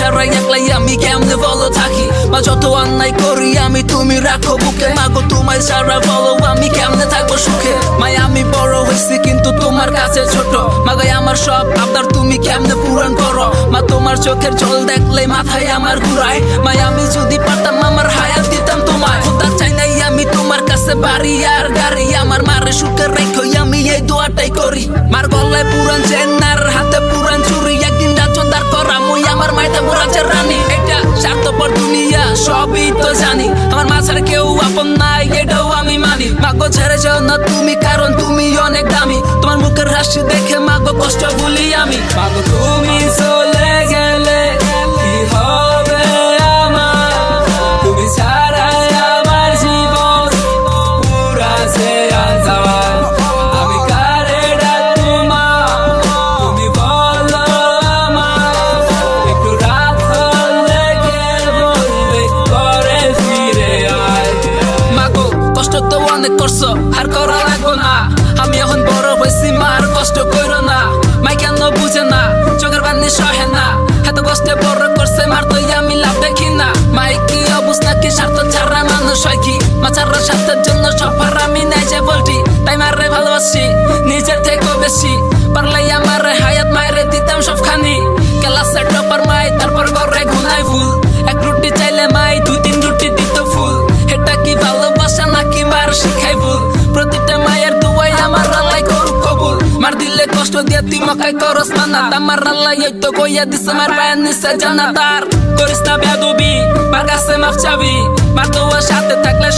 ছাড়া একলাই আমি কেমনে বলো থাকি। মা যত অন্যায় করি আমি তুমি রাখো বুকে। মাগো তোমায় ছাড়া বলো আমি কেমনে থাকবো সুখে। মাই আমি বড় হয়েছি কিন্তু তোমার কাছে ছোট। মাগাই আমার সব আবদার তুমি কেমনে পূরণ করো। মা তোমার চোখের জল দেখলে মাথায় আমার ঘুরায়। মাই আমি যদি পারতাম আমার হায়াত দিতাম তোমায়। খোদা চাই নাই আমি তোমার কাছে বাড়ি আর গাড়ি। আমার মারে সুখে রেখো আমি এই দোয়াটাই করি। মার গলায় পুরান চেন আর হাতে পুরান চুরি। একদিন রাজ্য দাঁড় করা মুই আমার মাইতে বুড়াচ্ছে রানী। এটা স্বার্থপর দুনিয়া সবই তো জানি। আমার মা ছাড়া কেউ আপন নাই এটাও আমি মানি। মাগো ছেড়ে যাও না তুমি কারণ তুমি অনেক দামি। তোমার মুখের হাসি দেখে মাগো কষ্ট ভুলি আমি। মাগো তুমি চলে গেলে কি হবে আমার। তুমি ছাড়া আমার জীবন পুরাছে আন্ধার। আমি কারে ডাকবো মা তুমি বলো আমার। একটু রাত হলে কে বলবে ঘরে ফিরে আয়। মাগো কষ্ট তো অনেক করছো আর করা লাগবো না। আমি এখন বড় হয়েছি মা আর কষ্ট করো না। মাই কেন বুঝে না চোখের পানি সহে না। এত কষ্টে বড় করছে মার তো আমি লাভ দেখি না। মাই কি অবস্থা কি স্বার্থ ছাড়া মানুষ হয় কি। মা ছাড়া স্বার্থের জন্য সফর আমি নাই যে বলটি। তাই মারে ভালোবাসি নিজের থেকেও বেশি। পারলে আমার হায়াত মায়েরে দিতাম সবখানি। ক্লাসে টপার মাই তারপর ঘরে ঘুমাই ফুল। এক রুটি চাইলে মাই 2-3 রুটি দিত ফুল। এটা কি ভালোবাসা নাকি মার শিখাই ভুল। প্রতিটা মায়ের দুয়াই আমার আল্লাহ করুক কবুল। মার দিলে কষ্ট দিয়ে তুই মকাই করস মানা। আমার আল্লাহ এই তো কইয়া দিছে মার পায়ের নিচে জানাতার। করিস না বেয়াদবি মার কাছে মাফ চাবি। মার দোয়ার সাথে থাকলে